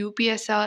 UPSR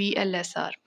BLSR،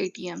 ATM۔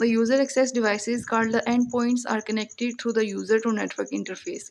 The user access devices called the endpoints are connected through the user to network interface۔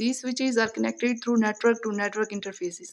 These switches are connected through network to network interfaces۔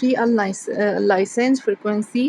3 unlicensed frequency